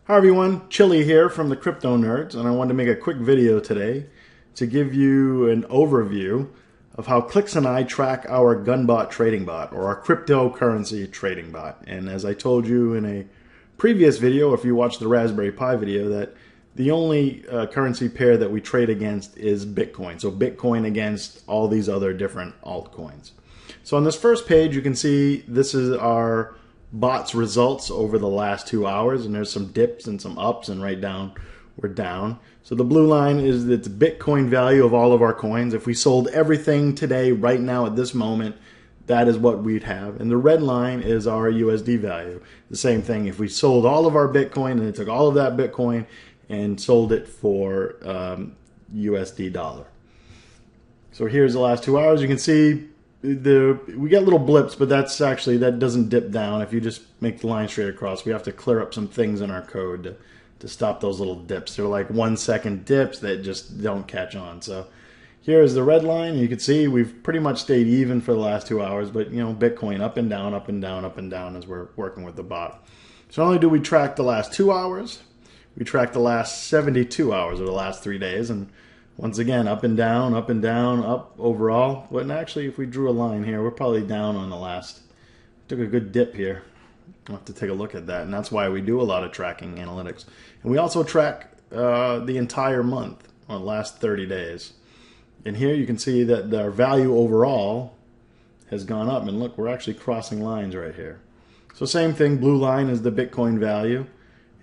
Hi everyone, Chili here from the Crypto Nerds, and I wanted to make a quick video today to give you an overview of how Clix and I track our Gunbot trading bot, or our cryptocurrency trading bot. And as I told you in a previous video, if you watched the Raspberry Pi video, that the only currency pair that we trade against is Bitcoin. So Bitcoin against all these other different altcoins. So on this first page, you can see this is our bot's results over the last 2 hours, and there's some dips and some ups, and right down we're down. So the blue line is the Bitcoin value of all of our coins. If we sold everything today, right now at this moment, that is what we'd have. And the red line is our USD value. The same thing. If we sold all of our Bitcoin and it took all of that Bitcoin and sold it for USD dollar. So here's the last 2 hours. You can see we get little blips, but that doesn't dip down. If you just make the line straight across, we have to clear up some things in our code to stop those little dips. They're like 1 second dips that just don't catch on. So here's the red line. You can see we've pretty much stayed even for the last 2 hours, but you know, Bitcoin up and down, up and down, up and down as we're working with the bot. So not only do we track the last 2 hours, we track the last 72 hours, or the last 3 days, and once again, up and down, up overall. But actually, if we drew a line here, we're probably down on the last. Took a good dip here. We'll have to take a look at that, and that's why we do a lot of tracking analytics. And we also track the entire month, or the last 30 days. And here you can see that our value overall has gone up. And look, we're actually crossing lines right here. So same thing, blue line is the Bitcoin value,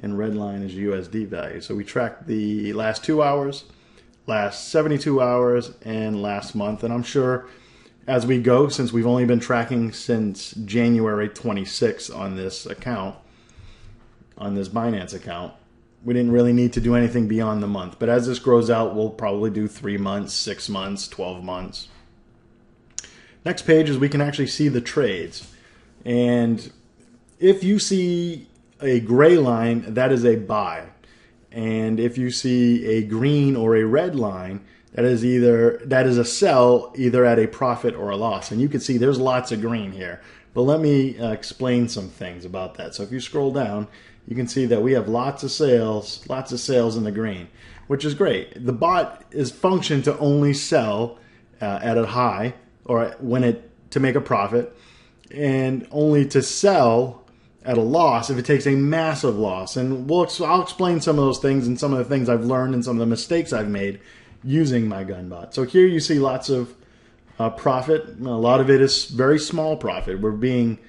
and red line is USD value. So we track the last 2 hours, last 72 hours, and last month. And I'm sure as we go, since we've only been tracking since January 26th on this account, on this Binance account, we didn't really need to do anything beyond the month. But as this grows out, we'll probably do 3 months, 6 months, 12 months. Next page is we can actually see the trades. And if you see a gray line, that is a buy. And if you see a green or a red line, that is a sell, either at a profit or a loss. And you can see there's lots of green here. But let me explain some things about that. So if you scroll down, you can see that we have lots of sales in the green, which is great. The bot is functioned to only sell at a high, or to make a profit, and only to sell at a loss if it takes a massive loss. And I'll explain some of those things and some of the things I've learned and some of the mistakes I've made using my Gunbot. So here you see lots of profit. A lot of it is very small profit. We're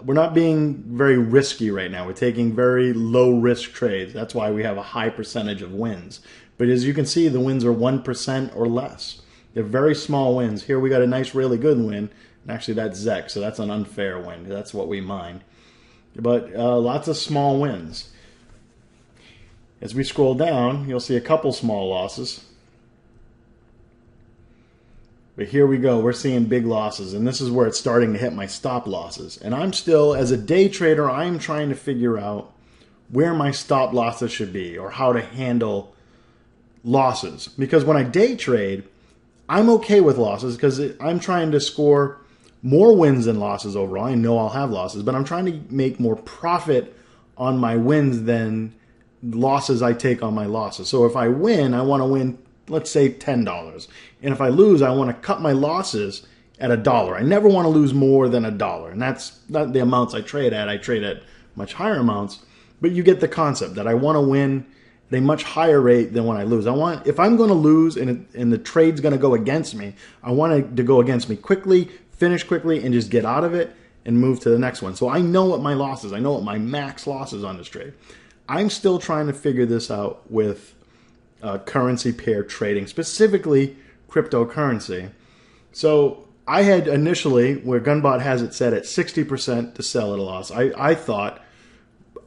not being very risky right now. We're taking very low risk trades. That's why we have a high percentage of wins. But as you can see, the wins are 1% or less. They're very small wins. Here we got a nice, really good win. And actually that's ZEC, so that's an unfair win. That's what we mine. But lots of small wins. As we scroll down, you'll see a couple small losses. But here we go. We're seeing big losses, and this is where it's starting to hit my stop losses. And I'm still, as a day trader, I'm trying to figure out where my stop losses should be, or how to handle losses. Because when I day trade, I'm okay with losses because I'm trying to score more wins than losses overall. I know I'll have losses, but I'm trying to make more profit on my wins than losses I take on my losses. So if I win, I want to win, let's say $10. And if I lose, I want to cut my losses at $1. I never want to lose more than $1. And that's not the amounts I trade at. I trade at much higher amounts, but you get the concept that I want to win at a much higher rate than when I lose. If I'm going to lose and the trade's going to go against me, I want it to go against me quickly, finish quickly, and just get out of it and move to the next one. So I know what my loss is. I know what my max loss is on this trade. I'm still trying to figure this out with currency pair trading, specifically cryptocurrency. So I had initially, where Gunbot has it set at 60% to sell at a loss, I thought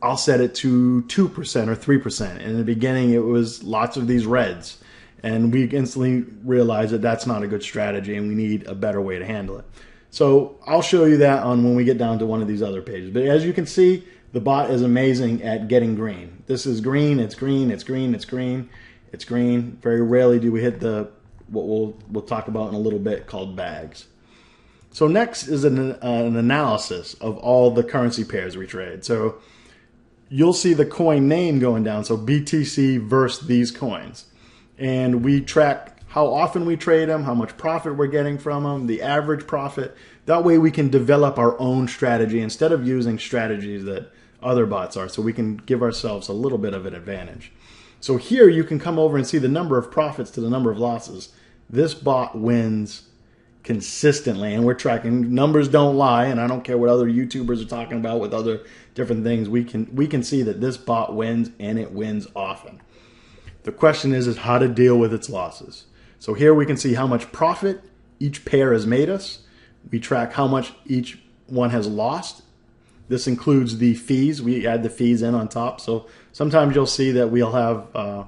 I'll set it to 2% or 3%. And in the beginning, it was lots of these reds. And we instantly realized that that's not a good strategy and we need a better way to handle it. So I'll show you that when we get down to one of these other pages. But as you can see, the bot is amazing at getting green. This is green, it's green, it's green, it's green, it's green. Very rarely do we hit what we'll talk about in a little bit, called bags. So next is an analysis of all the currency pairs we trade. So you'll see the coin name going down. So BTC versus these coins. And we track how often we trade them, how much profit we're getting from them, the average profit. That way we can develop our own strategy instead of using strategies that other bots are, so we can give ourselves a little bit of an advantage. So here you can come over and see the number of profits to the number of losses. This bot wins consistently, and we're tracking. Numbers don't lie, and I don't care what other YouTubers are talking about with other different things. We can see that this bot wins, and it wins often. The question is how to deal with its losses. So here we can see how much profit each pair has made us. We track how much each one has lost. This includes the fees. We add the fees in on top. So sometimes you'll see that we'll have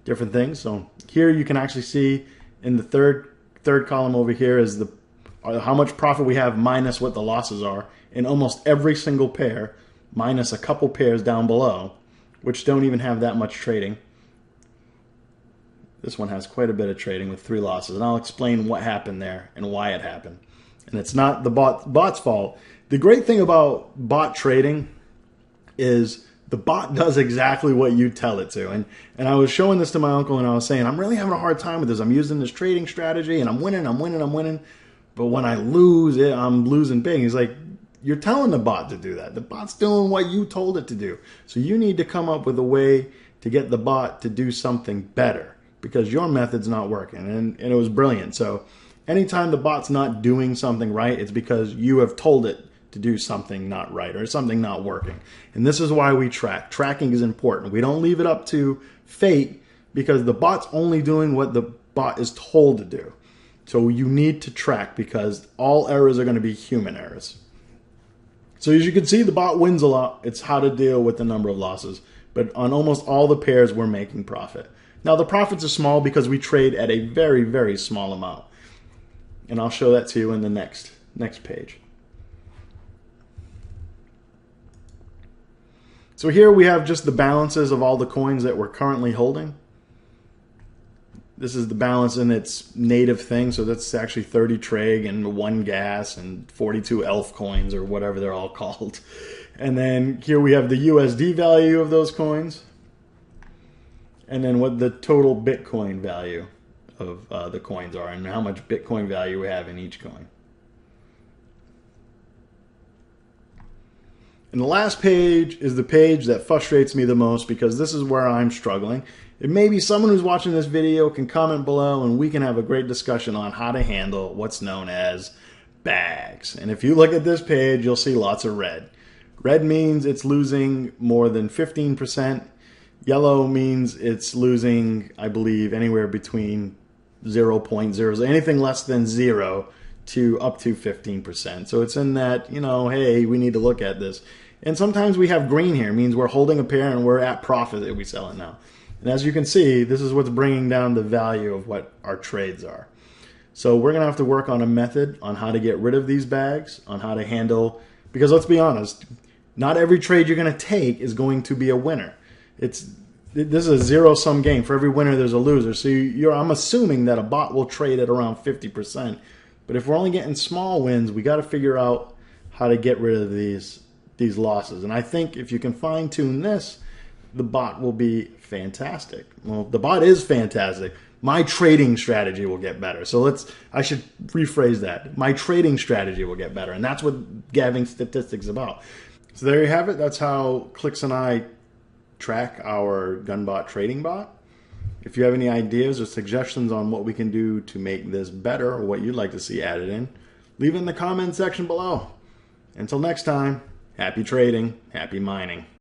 different things. So here you can actually see in the third column over here is how much profit we have minus what the losses are in almost every single pair, minus a couple pairs down below, which don't even have that much trading. This one has quite a bit of trading with 3 losses, and I'll explain what happened there and why it happened. And it's not the bot's fault. The great thing about bot trading is the bot does exactly what you tell it to. And I was showing this to my uncle, and I was saying, I'm really having a hard time with this. I'm using this trading strategy, and I'm winning. But when I lose, I'm losing big. He's like, you're telling the bot to do that. The bot's doing what you told it to do. So you need to come up with a way to get the bot to do something better, because your method's not working. And it was brilliant. So anytime the bot's not doing something right, it's because you have told it to do something not right or something not working. And this is why we track. Tracking is important. We don't leave it up to fate, because the bot's only doing what the bot is told to do. So you need to track, because all errors are going to be human errors. So as you can see, the bot wins a lot. It's how to deal with the number of losses. But on almost all the pairs, we're making profit. Now the profits are small because we trade at a very, very small amount. And I'll show that to you in the next page. So here we have just the balances of all the coins that we're currently holding. This is the balance in its native thing. So that's actually 30 Trig and 1 gas and 42 elf coins, or whatever they're all called. And then here we have the USD value of those coins. And then what the total Bitcoin value of the coins are, and how much Bitcoin value we have in each coin. And the last page is the page that frustrates me the most, because this is where I'm struggling. It may be someone who's watching this video can comment below, and we can have a great discussion on how to handle what's known as bags. And if you look at this page, you'll see lots of red. Red means it's losing more than 15%. Yellow means it's losing, I believe, anywhere between 0.0, anything less than 0 to up to 15%. So it's in that, hey, we need to look at this. And sometimes we have green here. It means we're holding a pair and we're at profit if we sell it now. And as you can see, this is what's bringing down the value of what our trades are. So we're going to have to work on a method on how to get rid of these bags, on how to handle, because let's be honest, not every trade you're going to take is going to be a winner. This is a zero-sum game. For every winner, there's a loser. So I'm assuming that a bot will trade at around 50%. But if we're only getting small wins, we got to figure out how to get rid of these losses. And I think if you can fine-tune this, the bot will be fantastic. Well, the bot is fantastic. My trading strategy will get better. So I should rephrase that. My trading strategy will get better. And that's what gathering statistics is about. So there you have it. That's how Clix and I track our Gunbot trading bot. If you have any ideas or suggestions on what we can do to make this better, or what you'd like to see added in, leave it in the comment section below. Until next time, happy trading, happy mining.